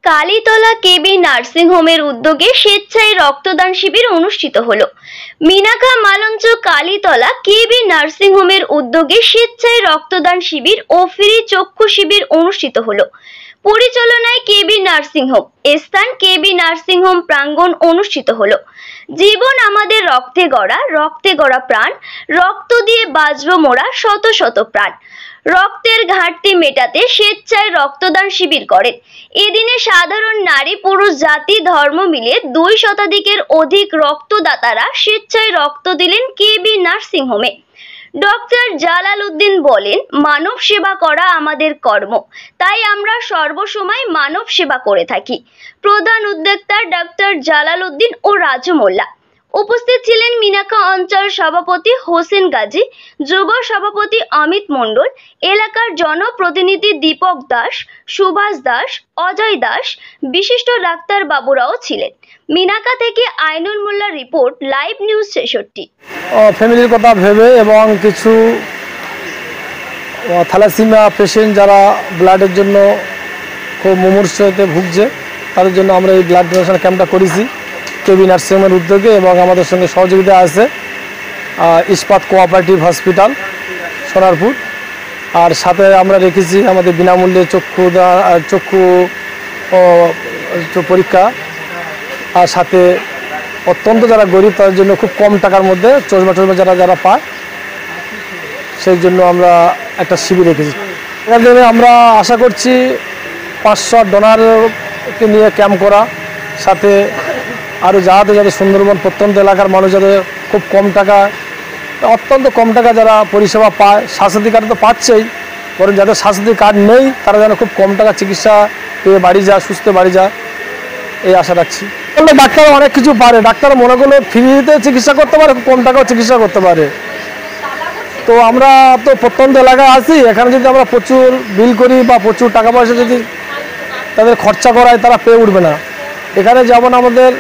কালীতলা কেবি nursing হোমের উদ্যোগে স্বেচ্ছায় রক্তদান শিবির অনুষ্ঠিত হলো। মিনাখা মালঞ্চ কালীতলা কেবি নার্সিং হোমের উদ্যোগে স্বেচ্ছায় রক্তদান শিবির ও ফ্রি চক্ষু শিবির অনুষ্ঠিত হলো। পরিচালনায় কেবি নার্সিং হোম, স্থান কেবি নার্সিং হোম প্রাঙ্গণ অনুষ্ঠিত হলো। জীবন আমাদের রক্তে গড়া প্রাণ, রক্ত দিয়ে বাঁচবো মোরা শত শত প্রাণ। রক্তের ঘাটতি মেটাতে স্বেচ্ছায় রক্তদান শিবির করেন। এদিনে সাধারণ নারী পুরুষ জাতি ধর্ম মিলিয়ে 2 শতাধিকের অধিক রক্তদাতারা স্বেচ্ছায় রক্ত দিলেন কেবি নার্সিং হোমে। ডক্টর জালাল উদ্দিন বলেন, মানব সেবা করা আমাদের কর্ম, তাই আমরা সর্বসময় মানব সেবা করে থাকি। প্রধান উদ্যোক্তা ডক্টর জালাল উদ্দিন ও রাজু মোল্লা। উপস্থিত ছিলেন মিনাখা অঞ্চল সভাপতি হোসেন গাজী, যুব সভাপতি অমিত মণ্ডল, এলাকার জনপ্রতিনিধি দীপক দাস, সুভাষ দাস, অজয় দাস, বিশিষ্ট ডাক্তার বাবুরাও ছিলেন। মিনাখা থেকে আইনুল মোল্লার রিপোর্ট, লাইভ নিউজ 66। ফ্যামিলির কথা ভেবে এবং কিছু থ্যালাসেমিয়া পেশেন্ট যারা ব্লাডের জন্য খুব মুমূর্ষতে ভুগছে, তাদের জন্য আমরা এই ব্লাড ডোনেশন ক্যাম্পটা করেছি কেবি নার্সিং হোমের উদ্যোগে, এবং আমাদের সঙ্গে সহযোগিতা আছে ইস্পাত কোঅপারেটিভ হসপিটাল সোনারপুর। আর সাথে আমরা রেখেছি আমাদের বিনামূল্যে চক্ষু পরীক্ষা, আর সাথে অত্যন্ত যারা গরিব তাদের জন্য খুব কম টাকার মধ্যে চশমা যারা পায়, সেই জন্য আমরা একটা শিবির রেখেছি। এর জন্য আমরা আশা করছি 500 ডোনারকে নিয়ে ক্যাম্প করা, সাথে আরও যাতে সুন্দরবন প্রত্যন্ত এলাকার মানুষ যাতে খুব কম টাকা, অত্যন্ত কম টাকা যারা পরিষেবা পায়, স্বাস্থ্যসাথী কার্ড তো পাচ্ছেই, বরং যাদের স্বাস্থ্যসাথী কার্ড নেই তারা যেন খুব কম টাকা চিকিৎসা পেয়ে বাড়ি যায়, সুস্থ বাড়ি যায়, এই আশা রাখছি। ডাক্তার অনেক কিছু পারে, ডাক্তার মনে করলে ফ্রিতে চিকিৎসা করতে পারে, কম টাকাও চিকিৎসা করতে পারে। তো আমরা তো প্রত্যন্ত এলাকায় আছি, এখানে যদি আমরা প্রচুর বিল করি বা প্রচুর টাকা পয়সা যদি তাদের খরচা করায়, তারা পেয়ে উঠবে না। এখানে যেমন আমাদের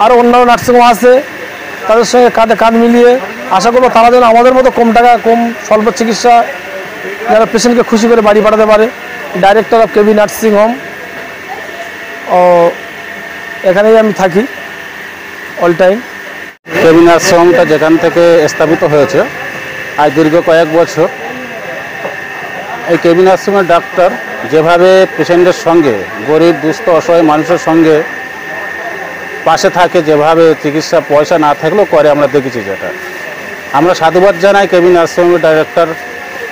আরও অন্যান্য নার্সিংহোম আছে, তাদের সঙ্গে কাঁধে কাঁধ মিলিয়ে আশা করবো তারা যেন আমাদের মতো কম টাকা, কম স্বল্প চিকিৎসা যারা পেশেন্টকে খুশি করে বাড়ি পাঠাতে পারে। Director of KB nursing home, এখানেই আমি থাকি অল টাইম। কেবি নার্সিং হোমটা যেখান থেকে স্থাপিত হয়েছে আজ দীর্ঘ কয়েক বছর, এই কেবি নার্সিং হোমের ডাক্তার যেভাবে পেশেন্টের সঙ্গে, গরিব দুস্থ অসহায় মানুষের সঙ্গে পাশে থাকে, যেভাবে চিকিৎসা পয়সা না থাকলেও করে, আমরা দেখেছি। যেটা আমরা সাধুবাদ জানাই কেবি নার্সিং হোমের ডাইরেক্টর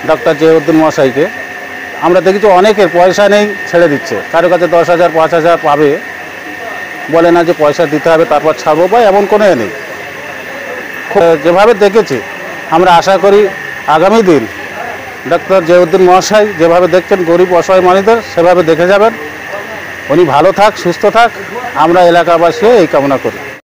ডক্টর জহিউদ্দিন মহাশয়কে। আমরা দেখেছি অনেকের পয়সা নেই, ছেড়ে দিচ্ছে, কারো কাছে 10,000 5,000 পাবে, বলে না যে পয়সা দিতে হবে তারপর ছাড়বো, বা এমন কোনো নেই। যেভাবে দেখেছি, আমরা আশা করি আগামী দিন ডক্টর জহিউদ্দিন মহাশয় যেভাবে দেখছেন গরিব অসহায় মানুষদের, সেভাবে দেখে যাবেন। উনি ভালো থাক, সুস্থ থাক, আমরা এলাকাবাসী এই কামনা করি।